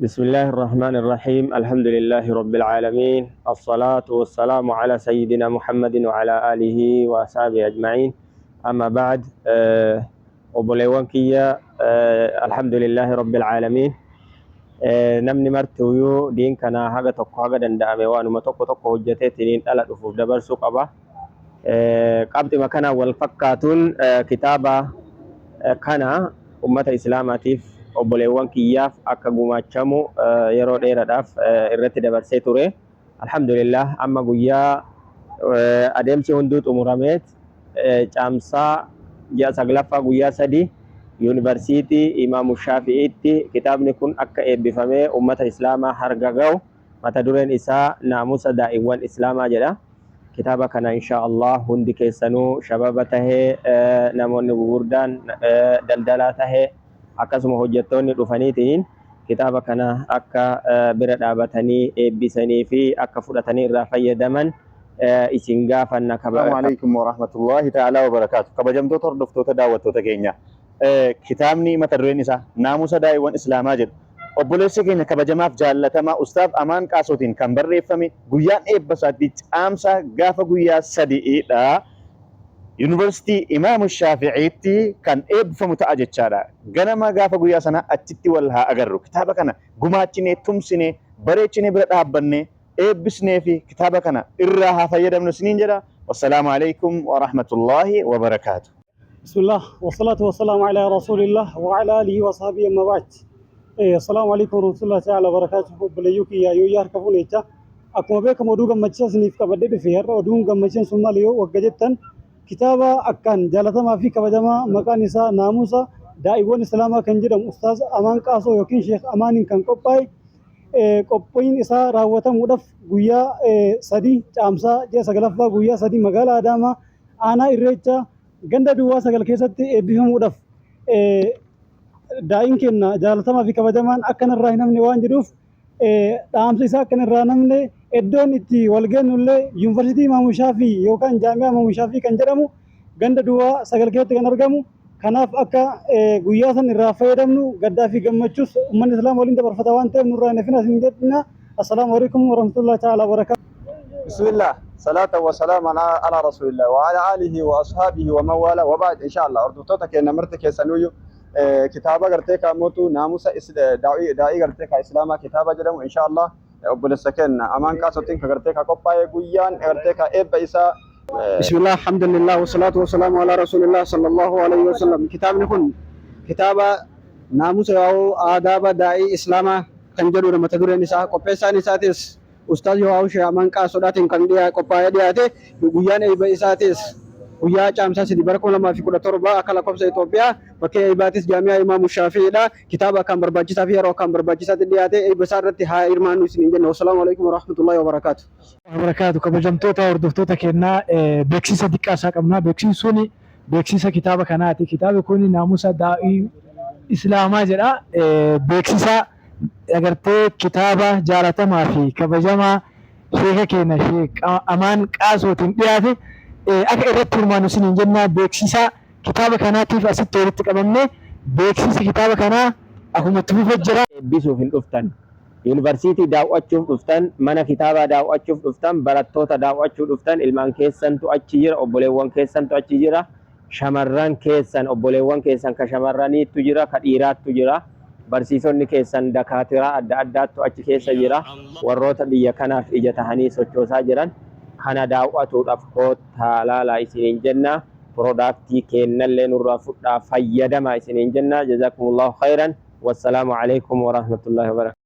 بسم الله الرحمن الرحيم الحمد لله رب العالمين الصلاة والسلام على سيدنا محمد وعلى آله وأصحابه أجمعين أما بعد وبليوان كيا الحمد لله رب العالمين نمني مرتويو دين كنا حاجة تقو حاجة دندامي وانو ما تقو هجتي تنين ألا تفوف دبر سوق أبا قبط مكانا والفكاتون كتابة كان أمة إسلاماتيف obboleewwan kiyyaaf akka gumaachamu yeroo dheeraadhaaf irratti dabarsee ture. Alhamdulillah amma guyyaa adeemsi hunduu xumurameet caamsaa ji'a 9ffaa guyyaa 3 yuunivarsiitii Imaamu Shaafi'iitti kitaabni kun akka eebbifamee ummata islaamaa harka ga'u mata dureen isaa naamusa daa'iwwan islaamaa jedha. Kitaaba kana inshaAllah hundi keessanuu shababa tahee namoonni gurguddaan daldalaa tahee akkasuma hojjettoonni dhufaniitiin kitaaba kana akka bira dhaabatanii eebbisanii fi akka fudhatanii irraa fayyadaman isin gaafanna. Assalamu alaykum wa rahmatullahi ta'ala wa barakatuh. Kabajamtoota hordoftoota daawwattoota keenya, kitaabni mata dureen isaa naamusa daa'iwwan islaamaa jedhu obboleessi keenya kabajamaaf jaallatamaa Ustaaz Amaan Qaasootiin kan barreeffame guyyaan eebba isaatti caamsaa gaafa guyyaa 3dha. Yuunivarsiitii Imaamu Shaafi'iitti kan eebbifamu ta'a jechaadha. Ganama gaafa guyyaa sana achitti wal haa agarru. Kitaaba kana gumaachinee, tumsinee, bareechinee bira dhaabbannee eebbisnee fi kitaaba kana irraa haa fayyadamnu isiniin jedha. Wassalaamu alaykum wa rahmatullahi wa barakatuh. Bismillah wassalatu wassalamu ala rasulillah wa ala alihi wa sahbihi amma ba'd. Assalamu alaykum wa rahmatullahi ta'ala wa barakatuh. Obboleeyyuu kiyyaa yoo harka fuunecha akkuma beekamu oduu gammachaa isiniif qabadhee dhufe har'a oduun gammachaan sun maal yoo wagga jettan kitaaba akkaan jaalatamaa fi kabajamaa maqaan isaa naamusa daa'iwwan islaamaa kan jedhamu Ustaaz Amaan Qaasoo yookiin Sheekh Amaaniin kan qophaa'e qophiin isaa raawwatamuudhaaf guyyaa 3 caamsaa ji'a 9ffaa guyyaa 3 magaalaa Adaamaa aanaa Irreecha ganda Duwwaa 9 keessatti eebbifamuudhaaf daa'in kenna jaalatamaa fi kabajamaan akkanarraa hin hafne waan jedhuuf dhaamsa isaa akkanarraa namne iddoon itti walgeenullee yuunivarsiitii Imaamu Shaafii yookaan jaami'aa Imaamu Shaafii kan jedhamu ganda Duwwaa 9 keessatti kan argamu. Kanaaf akka guyyaa san irraa fayyadamnu gaddaa fi gammachuus uummanni islaama waliin dabarfata waan ta'eef nurraa hin hafina isin jedhina. Assalaamu alaykum wa rahmatullahi ta'ala wa barakatuh. Bismillah salata wa salam ala rasulillah wa ala alihi wa ashabihi wa man wala wa ba'd inshallah hordoftoota keenya marti keessanuyyu kitaaba gartee kaamotu naamusa daa'ii gartee ka islaamaa kitaaba jedhamu inshallah obboleessa keenya Amaan Qaasootiin ka gartee ka qophaa'e guyyaan gartee ka eebba isaa. Bismillah alhamdulillah wassalatu wassalamu ala rasulillah sallallahu alaihi wasallam. Kitaabni kun kitaaba naamusa yaa'u aadaaba daa'ii islaamaa kan jedhudha. Mata dureen isaa qopheessaan isaatis Ustaaz Yawaawu Sheekh Amaan Qaasoodhaatiin kan qophaa'ee dhiyaate guyyaan eebba isaatis guyyaa caamsaa 3 bara 2017 akka lakkoofsa Itoophiyaa bakka eebbaatis jaami'aa Imaamu Shaafi'iidha. Kitaaba akkaan barbaachisaa fi yeroo akkaan barbaachisaatti dhiyaate eebba isaa irratti haa hirmaannu isin jenna. Wassalaamu alaykum wa rahmatullahi wa barakatuh. Kabajamtoota hordoftoota keenyaa beeksisa xiqqaa isaa qabna. Beeksisni beeksisa kitaaba kanaati. Kitaabni kun naamusa daa'ii islaamaa jedha. Beeksisa agartee kitaaba jaalatamaa fi kabajamaa sheeka keenya Sheekh Amaan Qaasootiin dhiyaate akka irratti hirmaannu isin jenna. Beeksisa kitaaba kanaatiif asitti walitti qabamne beeksisa kitaaba kanaa akkuma tufuuf jira. Eebbisuuf hin dhuftan, yuunivarsiitii daawwachuuf dhuftan, mana kitaabaa daawwachuuf dhuftan, barattoota daawwachuu dhuftan, ilmaan keessantu achi jira, obboleewwan keessantu achi jira, shamarran keessan obboleewwan keessan ka shamarraniitu jira, ka dhiiraattu jira, barsiisonni keessan dakaatiraa adda addaattu achi keessa jira, warroota biyya kanaaf ija tahanii sochoosaa jiran kana daawwatuudhaaf koottaa laalaa isiniin jenna. Piroodaaktii kennallee nurraa fudhaa fayyadamaa isiniin jenna. Jazakumullahu khairan. Wassalaamu alaykum wa rahmatullahi wa barakatuh.